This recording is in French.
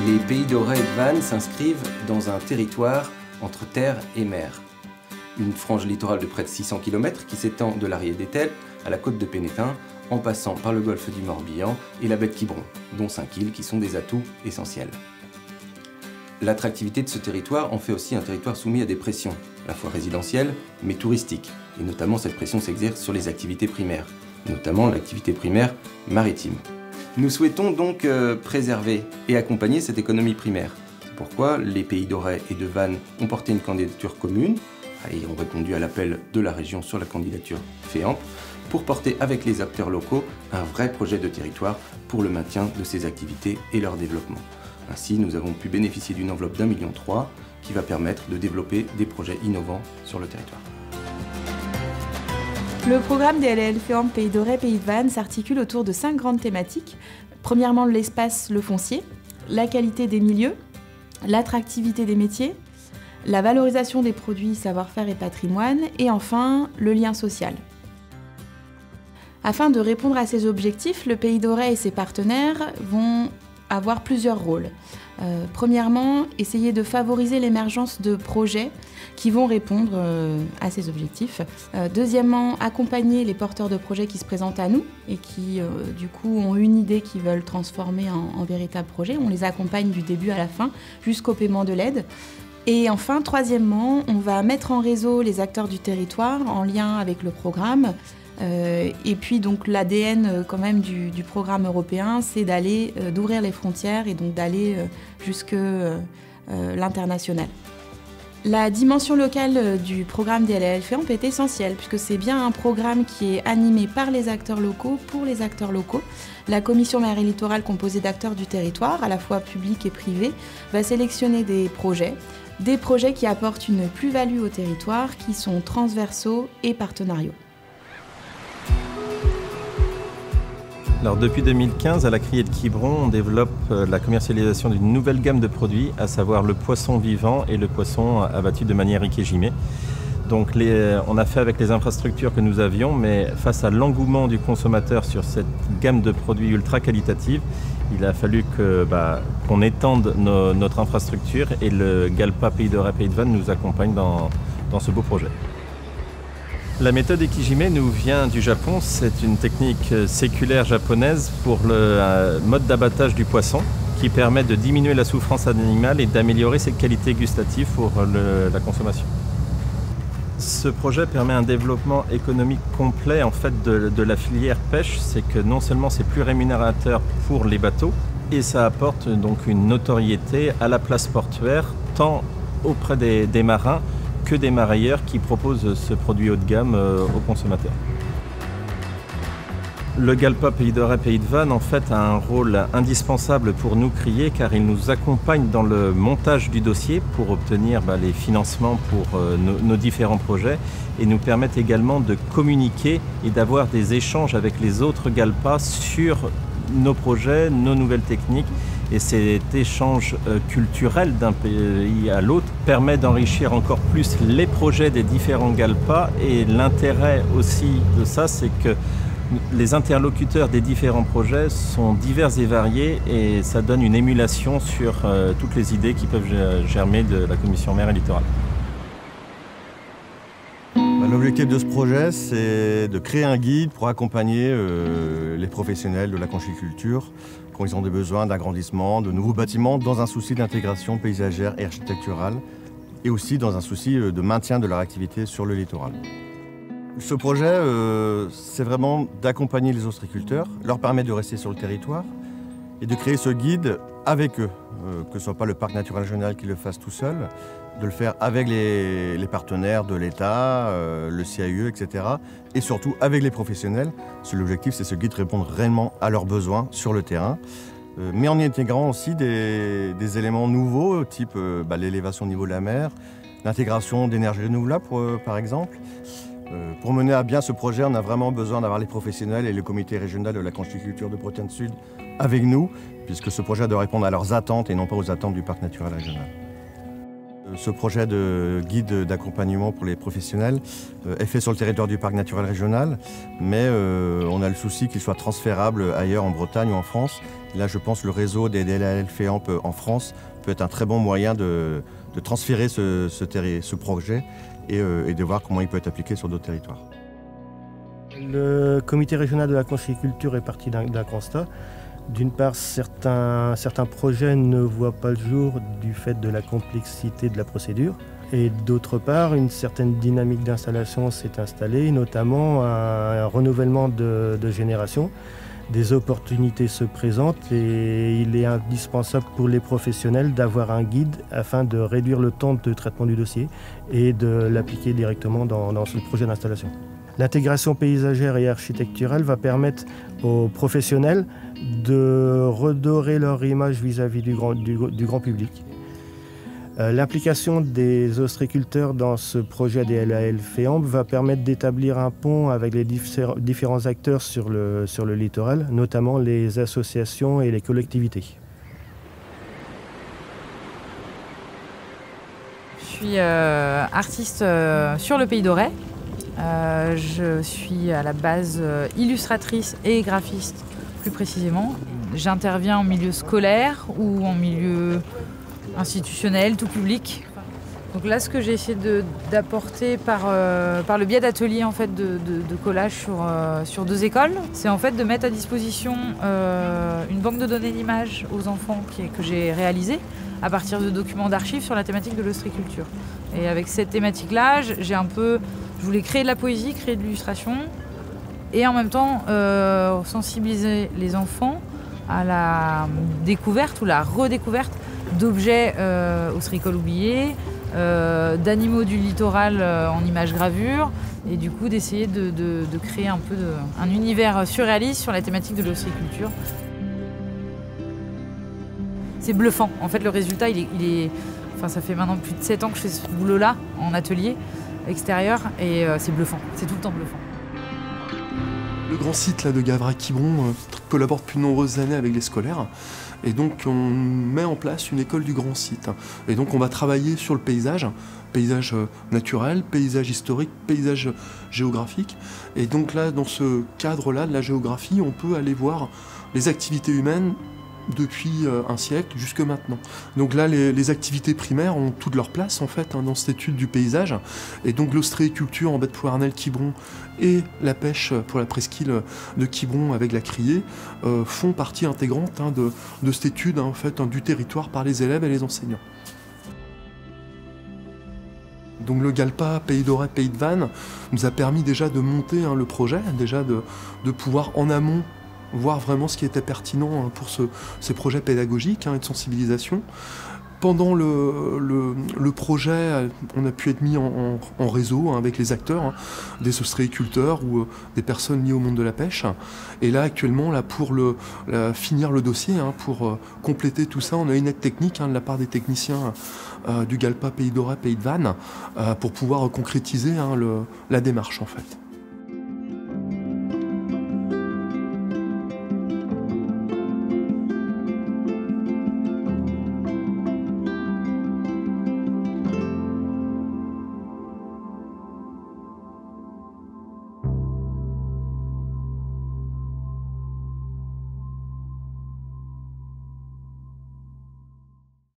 Les Pays d'Auray et de Vannes s'inscrivent dans un territoire entre terre et mer. Une frange littorale de près de 600 km qui s'étend de l'Arié d'Etel à la côte de Pénétin, en passant par le golfe du Morbihan et la baie de Quiberon, dont 5 îles qui sont des atouts essentiels. L'attractivité de ce territoire en fait aussi un territoire soumis à des pressions, à la fois résidentielles mais touristiques, et notamment cette pression s'exerce sur les activités primaires, notamment l'activité primaire maritime. Nous souhaitons donc préserver et accompagner cette économie primaire. C'est pourquoi les Pays d'Auray et de Vannes ont porté une candidature commune et ont répondu à l'appel de la région sur la candidature FEAMP pour porter avec les acteurs locaux un vrai projet de territoire pour le maintien de ces activités et leur développement. Ainsi, nous avons pu bénéficier d'une enveloppe d'1,3 million qui va permettre de développer des projets innovants sur le territoire. Le programme DLL FEAMP Pays d'Auray, Pays de Vannes s'articule autour de 5 grandes thématiques. Premièrement, l'espace, le foncier, la qualité des milieux, l'attractivité des métiers, la valorisation des produits, savoir-faire et patrimoine, et enfin, le lien social. Afin de répondre à ces objectifs, le Pays d'Auray et ses partenaires vont avoir plusieurs rôles. Premièrement, essayer de favoriser l'émergence de projets qui vont répondre à ces objectifs. Deuxièmement, accompagner les porteurs de projets qui se présentent à nous et qui, du coup, ont une idée qu'ils veulent transformer en véritable projet. On les accompagne du début à la fin jusqu'au paiement de l'aide. Et enfin, troisièmement, on va mettre en réseau les acteurs du territoire en lien avec le programme. Et puis donc l'ADN quand même du programme européen, c'est d'ouvrir les frontières et donc d'aller jusque l'international. La dimension locale du programme DLL FEAMP est essentielle puisque c'est bien un programme qui est animé par les acteurs locaux pour les acteurs locaux. La commission mer et littoral composée d'acteurs du territoire, à la fois publics et privés, va sélectionner des projets qui apportent une plus-value au territoire, qui sont transversaux et partenariaux. Alors, depuis 2015, à la Criée de Quiberon, on développe la commercialisation d'une nouvelle gamme de produits, à savoir le poisson vivant et le poisson abattu de manière ikejime. Donc on a fait avec les infrastructures que nous avions, mais face à l'engouement du consommateur sur cette gamme de produits ultra qualitative, il a fallu qu'on étende notre infrastructure et le GALPA Pays d'Auray Pays de Vannes nous accompagne dans ce beau projet. La méthode ikejime nous vient du Japon. C'est une technique séculaire japonaise pour le mode d'abattage du poisson qui permet de diminuer la souffrance animale et d'améliorer ses qualités gustatives pour la consommation. Ce projet permet un développement économique complet en fait, de la filière pêche. C'est que non seulement c'est plus rémunérateur pour les bateaux, et ça apporte donc une notoriété à la place portuaire, tant auprès des marins que des marailleurs qui proposent ce produit haut de gamme aux consommateurs. Le GALPA Pays d'Auray Pays de Vannes en fait a un rôle indispensable pour nous Criée car il nous accompagne dans le montage du dossier pour obtenir les financements pour nos différents projets et nous permettent également de communiquer et d'avoir des échanges avec les autres GALPA sur nos projets, nos nouvelles techniques. Et cet échange culturel d'un pays à l'autre permet d'enrichir encore plus les projets des différents GALPA. Et l'intérêt aussi de ça, c'est que les interlocuteurs des différents projets sont divers et variés et ça donne une émulation sur toutes les idées qui peuvent germer de la commission mer et littoral. L'objectif de ce projet, c'est de créer un guide pour accompagner les professionnels de la conchyliculture quand ils ont des besoins d'agrandissement, de nouveaux bâtiments, dans un souci d'intégration paysagère et architecturale, et aussi dans un souci de maintien de leur activité sur le littoral. Ce projet, c'est vraiment d'accompagner les ostréiculteurs, leur permettre de rester sur le territoire, et de créer ce guide avec eux, que ce soit pas le parc naturel régional qui le fasse tout seul, de le faire avec les partenaires de l'État, le CAUE, etc. Et surtout avec les professionnels. L'objectif, c'est ce guide répondre réellement à leurs besoins sur le terrain, mais en y intégrant aussi des éléments nouveaux, type l'élévation au niveau de la mer, l'intégration d'énergie renouvelable, par exemple. Pour mener à bien ce projet, on a vraiment besoin d'avoir les professionnels et le comité régional de la conchyliculture de Bretagne Sud avec nous, puisque ce projet doit répondre à leurs attentes et non pas aux attentes du parc naturel régional. Ce projet de guide d'accompagnement pour les professionnels est fait sur le territoire du parc naturel régional, mais on a le souci qu'il soit transférable ailleurs en Bretagne ou en France. Là, je pense que le réseau des DLAL FEAMP en France peut être un très bon moyen de transférer ce projet et de voir comment il peut être appliqué sur d'autres territoires. Le comité régional de la conchyliculture est parti d'un constat. D'une part, certains projets ne voient pas le jour du fait de la complexité de la procédure. Et d'autre part, une certaine dynamique d'installation s'est installée, notamment un renouvellement de génération. Des opportunités se présentent et il est indispensable pour les professionnels d'avoir un guide afin de réduire le temps de traitement du dossier et de l'appliquer directement dans ce projet d'installation. L'intégration paysagère et architecturale va permettre aux professionnels de redorer leur image vis-à-vis du grand public. L'implication des ostréiculteurs dans ce projet DLAL FEAMP va permettre d'établir un pont avec les différents acteurs sur le littoral, notamment les associations et les collectivités. Je suis artiste sur le Pays d'Auray. Je suis à la base illustratrice et graphiste plus précisément. J'interviens en milieu scolaire ou en milieu institutionnel, tout public. Donc là, ce que j'ai essayé d'apporter par le biais d'ateliers en fait, de collage sur 2 écoles, c'est en fait de mettre à disposition une banque de données d'images aux enfants que j'ai réalisée à partir de documents d'archives sur la thématique de l'ostréiculture. Et avec cette thématique-là, je voulais créer de la poésie, créer de l'illustration et en même temps sensibiliser les enfants à la découverte ou la redécouverte d'objets ostréicoles oubliés, d'animaux du littoral en images gravures et du coup d'essayer de créer un peu un univers surréaliste sur la thématique de l'ostréiculture. C'est bluffant. En fait, le résultat, ça fait maintenant plus de 7 ans que je fais ce boulot-là en atelier extérieur et c'est bluffant. C'est tout le temps bluffant. Le grand site là, de Gavras-Quiberon collabore depuis de nombreuses années avec les scolaires. Et donc on met en place une école du grand site. Et donc on va travailler sur le paysage naturel, paysage historique, paysage géographique. Et donc là, dans ce cadre-là de la géographie, on peut aller voir les activités humaines depuis un siècle jusque maintenant. Donc là, les activités primaires ont toute leur place en fait dans cette étude du paysage. Et donc l'ostréiculture en baie de Ploërnel-Quiberon et la pêche pour la presqu'île de Quiberon avec la criée font partie intégrante de cette étude en fait, du territoire par les élèves et les enseignants. Donc le GALPA Pays d'Auray, Pays de Vannes nous a permis déjà de monter le projet, déjà de pouvoir en amont voir vraiment ce qui était pertinent pour ces projets pédagogiques et de sensibilisation. Pendant le projet, on a pu être mis en réseau avec les acteurs, des ostréiculteurs ou des personnes liées au monde de la pêche. Et là, actuellement, pour finir le dossier, pour compléter tout ça, on a une aide technique de la part des techniciens du GALPA Pays d'Auray, Pays de Vannes, pour pouvoir concrétiser la démarche en fait.